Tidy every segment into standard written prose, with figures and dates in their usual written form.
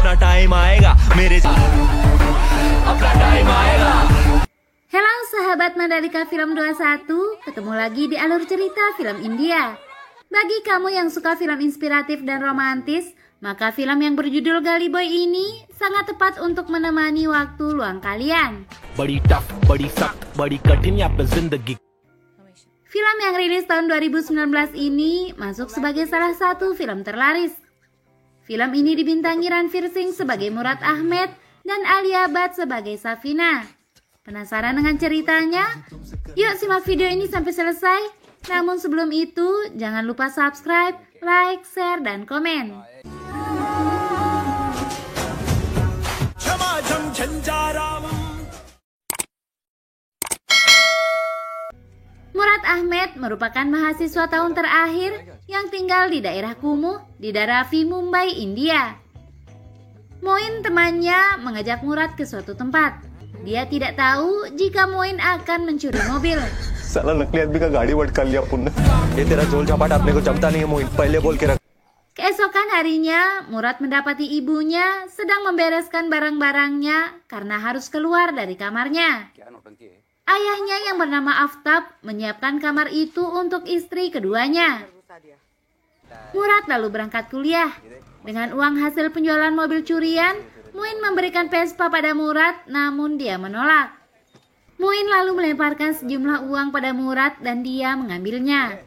अपना टाइम आएगा मेरे अपना टाइम आएगा. Halo sahabat Mandalika Film 21, ketemu lagi di alur cerita film India. Bagi kamu yang suka film inspiratif dan romantis, maka film yang berjudul Gully Boy ini sangat tepat untuk menemani waktu luang kalian. बड़ी टफ बड़ी सख्त बड़ी कठिन यहाँ पे जिंदगी. Film yang rilis tahun 2019 ini masuk sebagai salah satu film terlaris. Film ini dibintangi Ranveer Singh sebagai Murad Ahmed dan Alia Bhatt sebagai Safina. Penasaran dengan ceritanya? Yuk simak video ini sampai selesai. Namun sebelum itu, jangan lupa subscribe, like, share, dan komen. Murad Ahmed merupakan mahasiswa tahun terakhir yang tinggal di daerah Kumuh di Dharavi, Mumbai, India. Moin temannya mengajak Murad ke suatu tempat. Dia tidak tahu jika Moin akan mencuri mobil. साला नकली आदमी का गाड़ी वट कर लिया पुन्ने. ये तेरा झोल झापाट अपने को जमता नहीं है मोइन. पहले बोल के रख. Keesokan harinya, Murad mendapati ibunya sedang membereskan barang-barangnya karena harus keluar dari kamarnya. Ayahnya yang bernama Aftab menyiapkan kamar itu untuk istri keduanya. Murad lalu berangkat kuliah. Dengan uang hasil penjualan mobil curian, Moin memberikan Vespa pada Murad, namun dia menolak. Moin lalu melemparkan sejumlah uang pada Murad dan dia mengambilnya.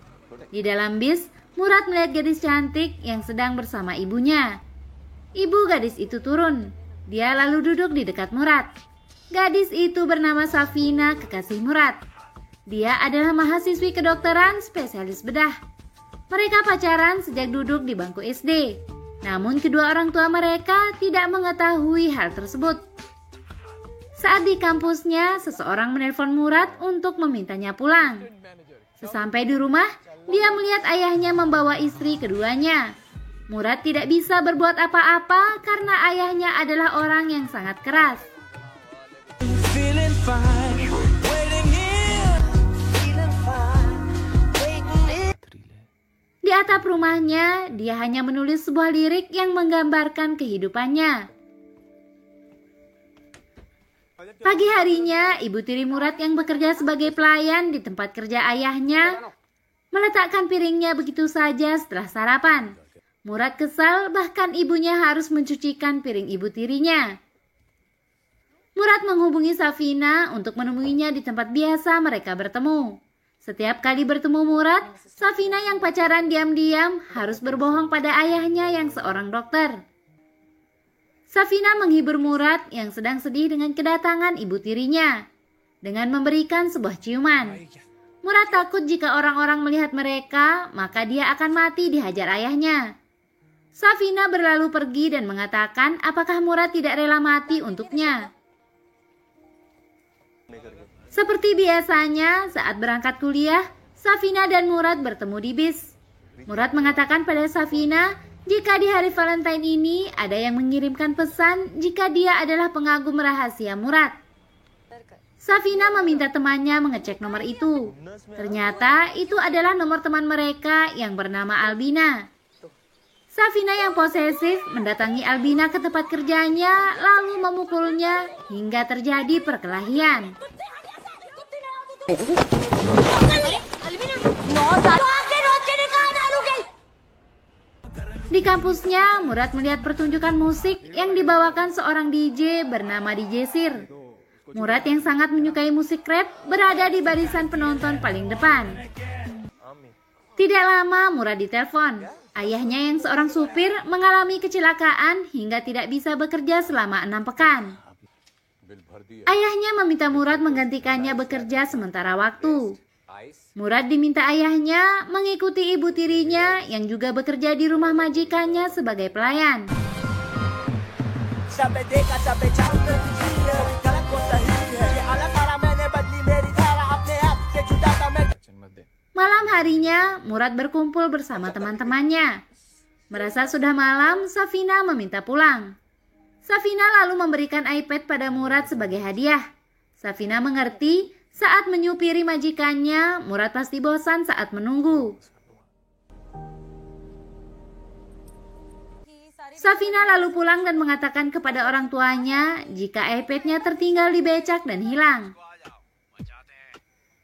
Di dalam bis, Murad melihat gadis cantik yang sedang bersama ibunya. Ibu gadis itu turun. Dia lalu duduk di dekat Murad. Gadis itu bernama Safina, kekasih Murad. Dia adalah mahasiswi kedokteran spesialis bedah. Mereka pacaran sejak duduk di bangku SD. Namun kedua orang tua mereka tidak mengetahui hal tersebut. Saat di kampusnya, seseorang menelpon Murad untuk memintanya pulang. Sesampai di rumah, dia melihat ayahnya membawa istri keduanya. Murad tidak bisa berbuat apa-apa karena ayahnya adalah orang yang sangat keras. Di atap rumahnya, dia hanya menulis sebuah lirik yang menggambarkan kehidupannya. Pagi harinya, ibu tiri Murad yang bekerja sebagai pelayan di tempat kerja ayahnya meletakkan piringnya begitu saja setelah sarapan. Murad kesal, bahkan ibunya harus mencucikan piring ibu tirinya. Murad menghubungi Safina untuk menemuinya di tempat biasa mereka bertemu. Setiap kali bertemu Murad, Safina yang pacaran diam-diam harus berbohong pada ayahnya yang seorang dokter. Safina menghibur Murad yang sedang sedih dengan kedatangan ibu tirinya dengan memberikan sebuah ciuman. Murad takut jika orang-orang melihat mereka, maka dia akan mati dihajar ayahnya. Safina berlalu pergi dan mengatakan apakah Murad tidak rela mati untuknya. Seperti biasanya, saat berangkat kuliah, Safina dan Murad bertemu di bis. Murad mengatakan pada Safina, jika di hari Valentine ini ada yang mengirimkan pesan jika dia adalah pengagum rahasia Murad. Safina meminta temannya mengecek nomor itu. Ternyata itu adalah nomor teman mereka yang bernama Albina. Safina yang posesif mendatangi Albina ke tempat kerjanya lalu memukulnya hingga terjadi perkelahian. Di kampusnya, Murad melihat pertunjukan musik yang dibawakan seorang DJ bernama DJ Sir. Murad yang sangat menyukai musik rap berada di barisan penonton paling depan. Tidak lama Murad ditelepon. Ayahnya yang seorang supir mengalami kecelakaan hingga tidak bisa bekerja selama 6 pekan. Ayahnya meminta Murad menggantikannya bekerja sementara waktu. Murad diminta ayahnya mengikuti ibu tirinya yang juga bekerja di rumah majikannya sebagai pelayan. Malam harinya, Murad berkumpul bersama teman-temannya. Merasa sudah malam, Safina meminta pulang. Safina lalu memberikan iPad pada Murad sebagai hadiah. Safina mengerti saat menyupiri majikannya, Murad pasti bosan saat menunggu. Safina lalu pulang dan mengatakan kepada orang tuanya jika iPad-nya tertinggal di becak dan hilang.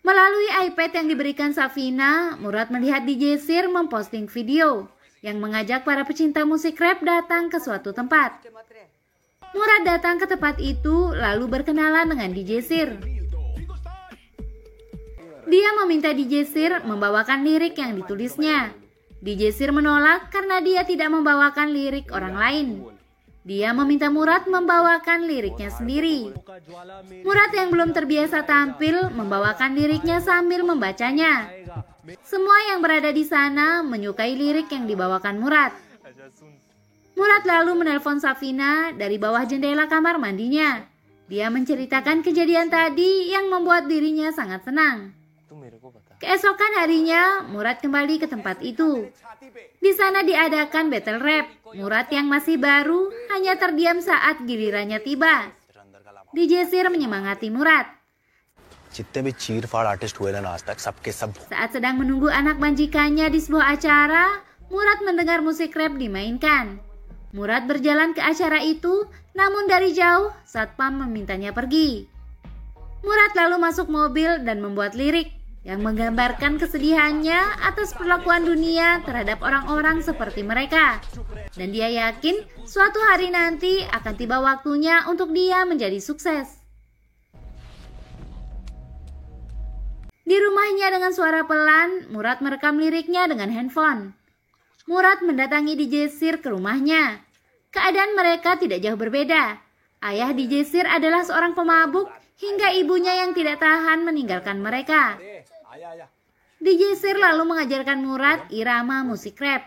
Melalui iPad yang diberikan Safina, Murad melihat DJ Sir memposting video yang mengajak para pecinta musik rap datang ke suatu tempat. Murad datang ke tempat itu lalu berkenalan dengan DJ Sir. Dia meminta DJ Sir membawakan lirik yang ditulisnya. DJ Sir menolak karena dia tidak membawakan lirik orang lain. Dia meminta Murad membawakan liriknya sendiri. Murad yang belum terbiasa tampil membawakan liriknya sambil membacanya. Semua yang berada di sana menyukai lirik yang dibawakan Murad. Murad lalu menelpon Safina dari bawah jendela kamar mandinya. Dia menceritakan kejadian tadi yang membuat dirinya sangat senang. Keesokan harinya, Murad kembali ke tempat itu. Di sana diadakan battle rap. Murad yang masih baru hanya terdiam saat gilirannya tiba. DJ Sir menyemangati Murad. Saat sedang menunggu anak majikannya di sebuah acara, Murad mendengar musik rap dimainkan. Murad berjalan ke acara itu, namun dari jauh satpam memintanya pergi. Murad lalu masuk mobil dan membuat lirik yang menggambarkan kesedihannya atas perlakuan dunia terhadap orang-orang seperti mereka. Dan dia yakin suatu hari nanti akan tiba waktunya untuk dia menjadi sukses. Di rumahnya dengan suara pelan, Murad merekam liriknya dengan handphone. Murad mendatangi DJ Sir ke rumahnya. Keadaan mereka tidak jauh berbeda. Ayah DJ Sir adalah seorang pemabuk hingga ibunya yang tidak tahan meninggalkan mereka. DJ Sir lalu mengajarkan Murad irama musik rap.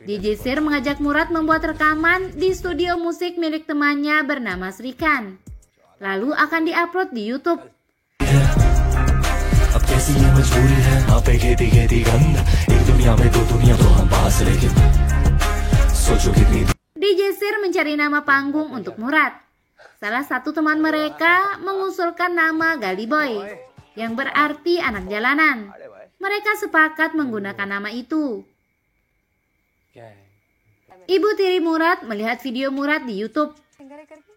DJ Sir mengajak Murad membuat rekaman di studio musik milik temannya bernama Srikan. Lalu akan diupload di YouTube. DJ Sir mencari nama panggung untuk Murad. Salah satu teman mereka mengusulkan nama Gali Boy, yang berarti anak jalanan. Mereka sepakat menggunakan nama itu. Ibu tiri Murad melihat video Murad di YouTube.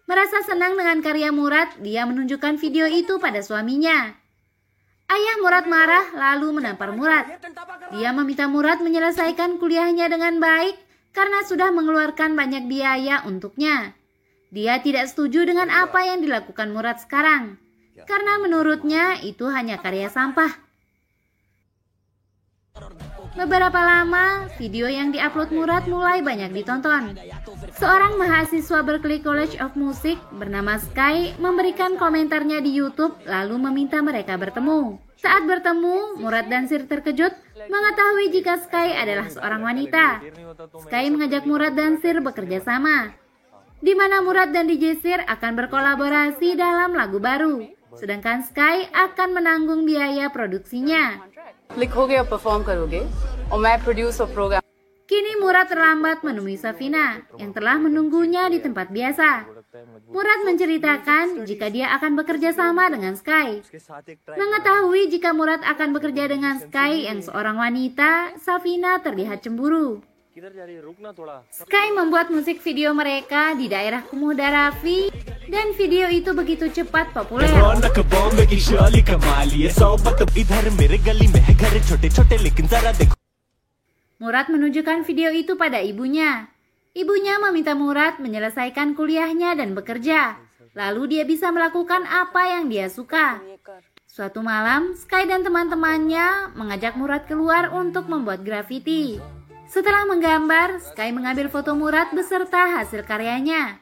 Merasa senang dengan karya Murad, dia menunjukkan video itu pada suaminya. Ayah Murad marah lalu menampar Murad. Dia meminta Murad menyelesaikan kuliahnya dengan baik karena sudah mengeluarkan banyak biaya untuknya. Dia tidak setuju dengan apa yang dilakukan Murad sekarang, karena menurutnya itu hanya karya sampah. Beberapa lama, video yang diupload Murad mulai banyak ditonton. Seorang mahasiswa Berklee College of Music bernama Sky memberikan komentarnya di YouTube lalu meminta mereka bertemu. Saat bertemu, Murad dan Sir terkejut mengetahui jika Sky adalah seorang wanita. Sky mengajak Murad dan Sir bekerja sama, di mana Murad dan DJ Sir akan berkolaborasi dalam lagu baru, sedangkan Sky akan menanggung biaya produksinya. लिखोगे और परफॉर्म करोगे और मैं प्रोड्यूस और programme. Kini Murad terlambat menemui Safina yang telah menunggunya di tempat biasa. Murad menceritakan jika dia akan bekerja sama dengan Sky. Mengetahui jika Murad akan bekerja dengan Sky yang seorang wanita, Safina terlihat cemburu. Sky membuat musik video mereka di daerah Kumuh Dharavi dan video itu begitu cepat populer. Murad menunjukkan video itu pada ibunya. Ibunya meminta Murad menyelesaikan kuliahnya dan bekerja. Lalu dia bisa melakukan apa yang dia suka. Suatu malam, Sky dan teman-temannya mengajak Murad keluar untuk membuat grafiti. Setelah menggambar, Sky mengambil foto Murad beserta hasil karyanya.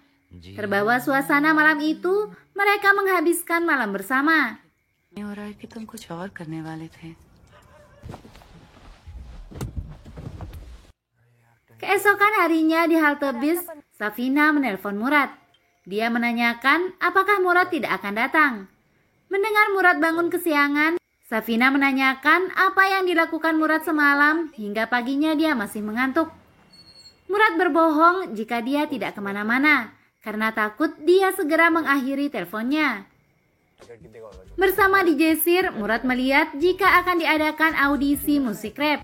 Terbawa suasana malam itu, mereka menghabiskan malam bersama. Keesokan harinya di halte bis, Safina menelpon Murad. Dia menanyakan apakah Murad tidak akan datang. Mendengar Murad bangun kesiangan, Safina menanyakan apa yang dilakukan Murad semalam hingga paginya dia masih mengantuk. Murad berbohong jika dia tidak kemana-mana karena takut dia segera mengakhiri teleponnya. Bersama DJ Sir, Murad melihat jika akan diadakan audisi musik rap.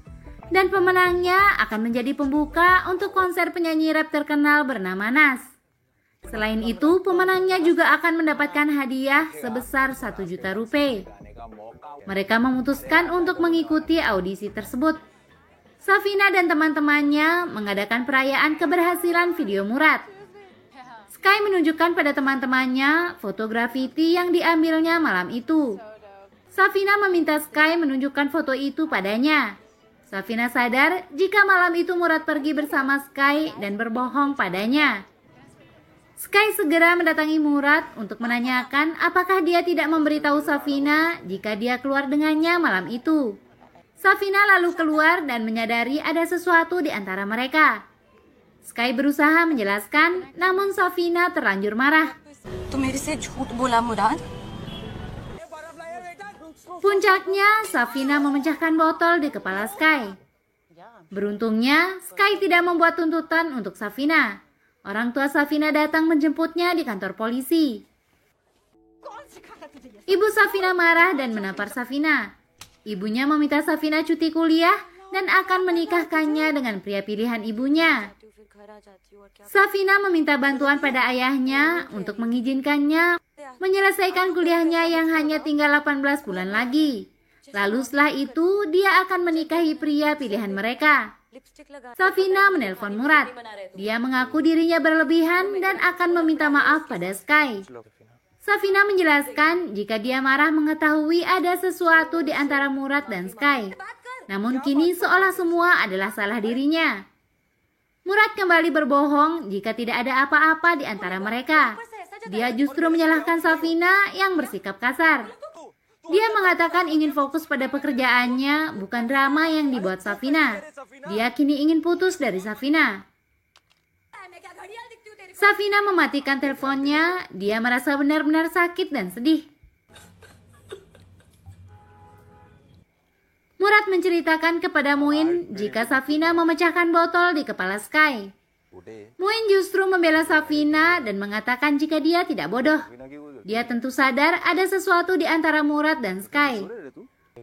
Dan pemenangnya akan menjadi pembuka untuk konser penyanyi rap terkenal bernama Nas. Selain itu, pemenangnya juga akan mendapatkan hadiah sebesar 1 juta rupiah. Mereka memutuskan untuk mengikuti audisi tersebut. Safina dan teman-temannya mengadakan perayaan keberhasilan video Murad. Sky menunjukkan pada teman-temannya foto grafiti yang diambilnya malam itu. Safina meminta Sky menunjukkan foto itu padanya. Safina sadar jika malam itu Murad pergi bersama Sky dan berbohong padanya. Sky segera mendatangi Murad untuk menanyakan apakah dia tidak memberitahu Safina jika dia keluar dengannya malam itu. Safina lalu keluar dan menyadari ada sesuatu di antara mereka. Sky berusaha menjelaskan, namun Safina terlanjur marah. "Tu mere se jhoot bola Murad." Puncaknya, Safina memecahkan botol di kepala Sky. Beruntungnya, Sky tidak membuat tuntutan untuk Safina. Orang tua Safina datang menjemputnya di kantor polisi. Ibu Safina marah dan menampar Safina. Ibunya meminta Safina cuti kuliah dan akan menikahkannya dengan pria pilihan ibunya. Safina meminta bantuan pada ayahnya untuk mengizinkannya menyelesaikan kuliahnya yang hanya tinggal 18 bulan lagi. Lalu setelah itu dia akan menikahi pria pilihan mereka. Safina menelpon Murad. Dia mengaku dirinya berlebihan dan akan meminta maaf pada Sky. Safina menjelaskan jika dia marah mengetahui ada sesuatu di antara Murad dan Sky. Namun kini seolah semua adalah salah dirinya. Murad kembali berbohong jika tidak ada apa-apa di antara mereka. Dia justru menyalahkan Safina yang bersikap kasar. Dia mengatakan ingin fokus pada pekerjaannya, bukan drama yang dibuat Safina. Dia kini ingin putus dari Safina. Safina mematikan teleponnya. Dia merasa benar-benar sakit dan sedih. Murad menceritakan kepada Muin jika Safina memecahkan botol di kepala Sky. Muin justru membela Safina dan mengatakan jika dia tidak bodoh. Dia tentu sadar ada sesuatu di antara Murad dan Sky.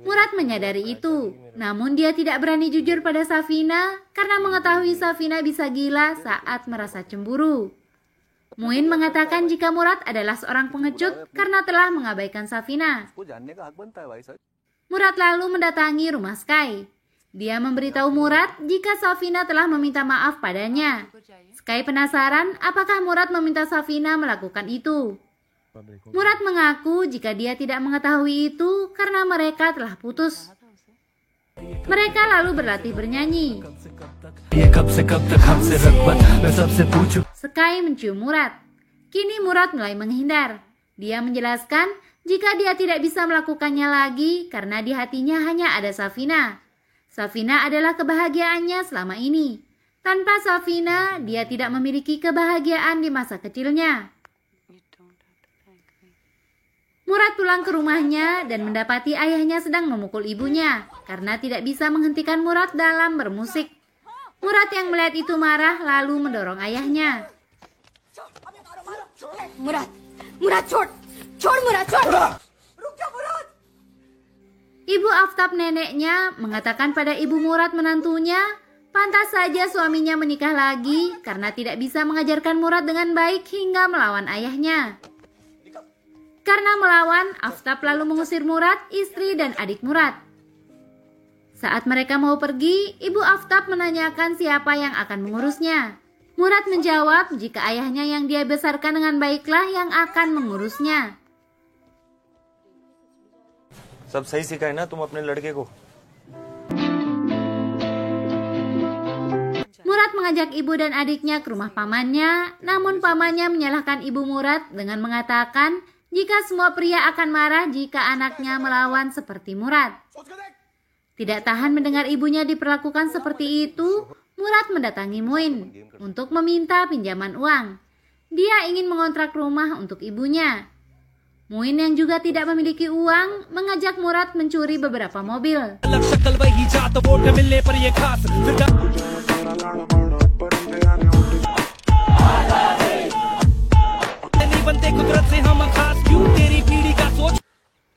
Murad menyadari itu, namun dia tidak berani jujur pada Safina karena mengetahui Safina bisa gila saat merasa cemburu. Muin mengatakan jika Murad adalah seorang pengecut karena telah mengabaikan Safina. Murad lalu mendatangi rumah Sky. Dia memberitahu Murad jika Safina telah meminta maaf padanya. Sky penasaran apakah Murad meminta Safina melakukan itu. Murad mengaku jika dia tidak mengetahui itu karena mereka telah putus. Mereka lalu berlatih bernyanyi. Sky mencium Murad. Kini Murad mulai menghindar. Dia menjelaskan jika dia tidak bisa melakukannya lagi karena di hatinya hanya ada Safina. Safina adalah kebahagiaannya selama ini. Tanpa Safina, dia tidak memiliki kebahagiaan di masa kecilnya. Murad pulang ke rumahnya dan mendapati ayahnya sedang memukul ibunya karena tidak bisa menghentikan Murad dalam bermusik. Murad yang melihat itu marah lalu mendorong ayahnya. Murad, chod Murad. Ibu Aftab neneknya mengatakan pada ibu Murad menantunya, pantas saja suaminya menikah lagi karena tidak bisa mengajarkan Murad dengan baik hingga melawan ayahnya. Karena melawan, Aftab lalu mengusir Murad, istri dan adik Murad. Saat mereka mau pergi, ibu Aftab menanyakan siapa yang akan mengurusnya. Murad menjawab jika ayahnya yang dia besarkan dengan baiklah yang akan mengurusnya. सब सही सिखाए ना तुम अपने लड़के को. Murad mengajak ibu dan adiknya ke rumah pamannya, namun pamannya menyalahkan ibu Murad dengan mengatakan jika semua pria akan marah jika anaknya melawan seperti Murad. Tidak tahan mendengar ibunya diperlakukan seperti itu, Murad mendatangi Muin untuk meminta pinjaman uang. Dia ingin mengontrak rumah untuk ibunya. Muin yang juga tidak memiliki uang mengajak Murad mencuri beberapa mobil.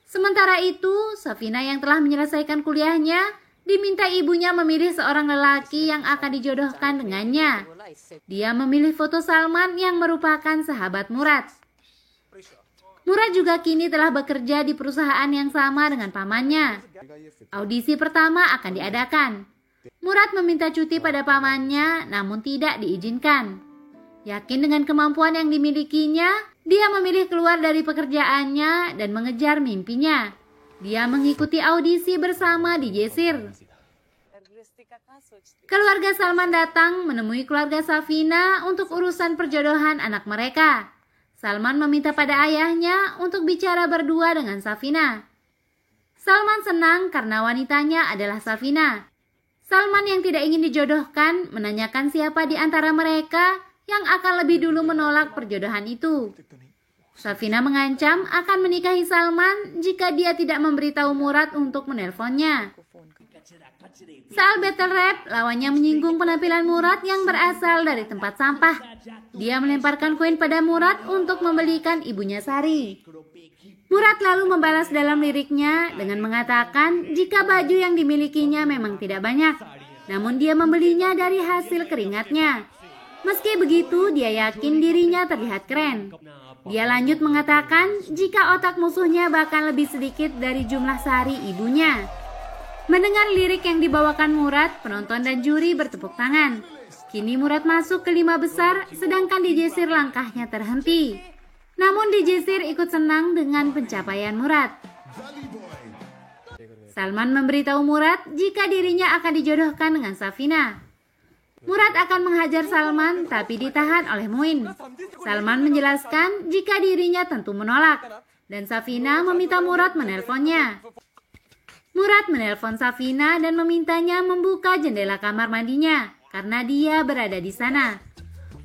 Sementara itu, Safina yang telah menyelesaikan kuliahnya Diminta ibunya memilih seorang lelaki yang akan dijodohkan dengannya. Dia memilih foto Salman yang merupakan sahabat Murad. Murad juga kini telah bekerja di perusahaan yang sama dengan pamannya. Audisi pertama akan diadakan. Murad meminta cuti pada pamannya, namun tidak diizinkan. Yakin dengan kemampuan yang dimilikinya, dia memilih keluar dari pekerjaannya dan mengejar mimpinya. Dia mengikuti audisi bersama di Jesir. Keluarga Salman datang menemui keluarga Safina untuk urusan perjodohan anak mereka. Salman meminta pada ayahnya untuk bicara berdua dengan Safina. Salman senang karena wanitanya adalah Safina. Salman yang tidak ingin dijodohkan menanyakan siapa di antara mereka yang akan lebih dulu menolak perjodohan itu. Safina mengancam akan menikahi Salman jika dia tidak memberitahu Murad untuk menelponnya. Saat battle rap, lawannya menyinggung penampilan Murad yang berasal dari tempat sampah. Dia melemparkan koin pada Murad untuk membelikan ibunya sari. Murad lalu membalas dalam liriknya dengan mengatakan jika baju yang dimilikinya memang tidak banyak, namun dia membelinya dari hasil keringatnya. Meski begitu, dia yakin dirinya terlihat keren. Dia lanjut mengatakan jika otak musuhnya bahkan lebih sedikit dari jumlah sari ibunya. Mendengar lirik yang dibawakan Murad, penonton dan juri bertepuk tangan. Kini Murad masuk ke 5 besar, sedangkan di Jesir langkahnya terhenti. Namun di Jesir ikut senang dengan pencapaian Murad. Salman memberitahu Murad jika dirinya akan dijodohkan dengan Safina. Murad akan menghajar Salman tapi ditahan oleh Muin. Salman menjelaskan jika dirinya tentu menolak dan Safina meminta Murad menelponnya. Murad menelpon Safina dan memintanya membuka jendela kamar mandinya karena dia berada di sana.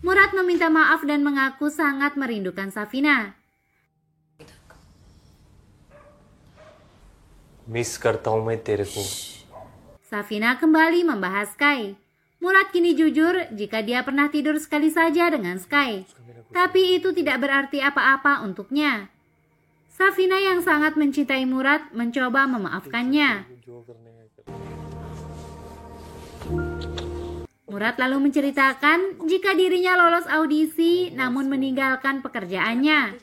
Murad meminta maaf dan mengaku sangat merindukan Safina. Miss करता हूं मैं तेरे को. Safina kembali membahas Sky. Murad kini jujur jika dia pernah tidur sekali saja dengan Sky. Tapi itu tidak berarti apa-apa untuknya. Safina yang sangat mencintai Murad mencoba memaafkannya. Murad lalu menceritakan jika dirinya lolos audisi namun meninggalkan pekerjaannya.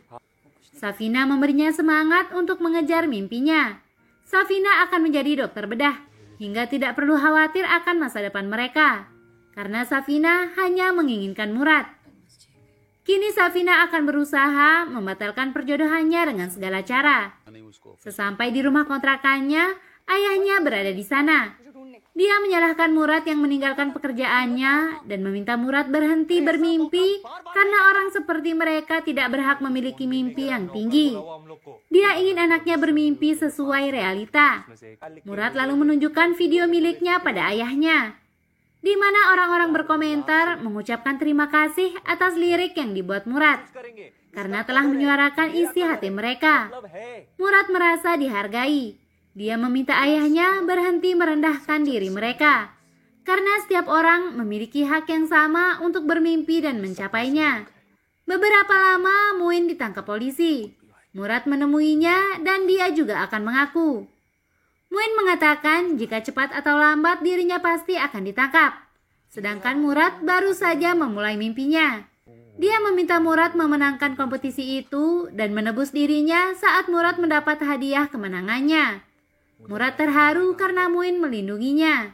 Safina memberinya semangat untuk mengejar mimpinya. Safina akan menjadi dokter bedah hingga tidak perlu khawatir akan masa depan mereka. Karena Safina hanya menginginkan Murad. Kini Safina akan berusaha membatalkan perjodohannya dengan segala cara. Sesampai di rumah kontrakannya, ayahnya berada di sana. Dia menyalahkan Murad yang meninggalkan pekerjaannya dan meminta Murad berhenti bermimpi karena orang seperti mereka tidak berhak memiliki mimpi yang tinggi. Dia ingin anaknya bermimpi sesuai realita. Murad lalu menunjukkan video miliknya pada ayahnya, di mana orang-orang berkomentar mengucapkan terima kasih atas lirik yang dibuat Murad karena telah menyuarakan isi hati mereka. Murad merasa dihargai. Dia meminta ayahnya berhenti merendahkan diri mereka karena setiap orang memiliki hak yang sama untuk bermimpi dan mencapainya. Beberapa lama Muin ditangkap polisi. Murad menemuinya dan dia juga akan mengaku. Muin mengatakan jika cepat atau lambat dirinya pasti akan ditangkap. Sedangkan Murad baru saja memulai mimpinya. Dia meminta Murad memenangkan kompetisi itu dan menebus dirinya saat Murad mendapat hadiah kemenangannya. Murad terharu karena Muin melindunginya.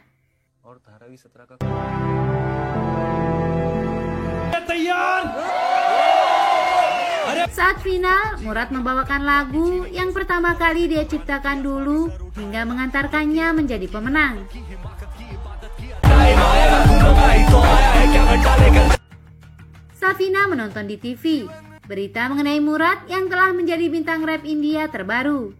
Saat final, Murad membawakan lagu yang pertama kali dia ciptakan dulu hingga mengantarkannya menjadi pemenang. Safina menonton di TV berita mengenai Murad yang telah menjadi bintang rap India terbaru.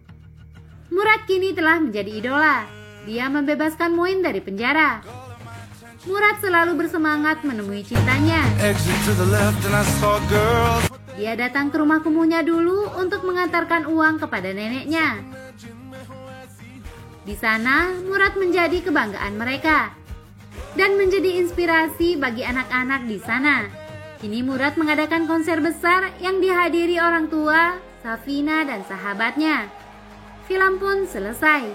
Murad kini telah menjadi idola. Dia membebaskan Muin dari penjara. Murad selalu bersemangat menemui cintanya. Dia datang ke rumah kumuhnya dulu untuk mengantarkan uang kepada neneknya. Di sana, Murad menjadi kebanggaan mereka dan menjadi inspirasi bagi anak-anak di sana. Kini Murad mengadakan konser besar yang dihadiri orang tua, Safina dan sahabatnya. Film pun selesai.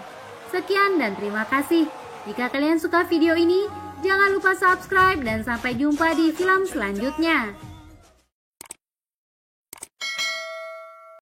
Sekian dan terima kasih. Jika kalian suka video ini, jangan lupa subscribe dan sampai jumpa di film selanjutnya.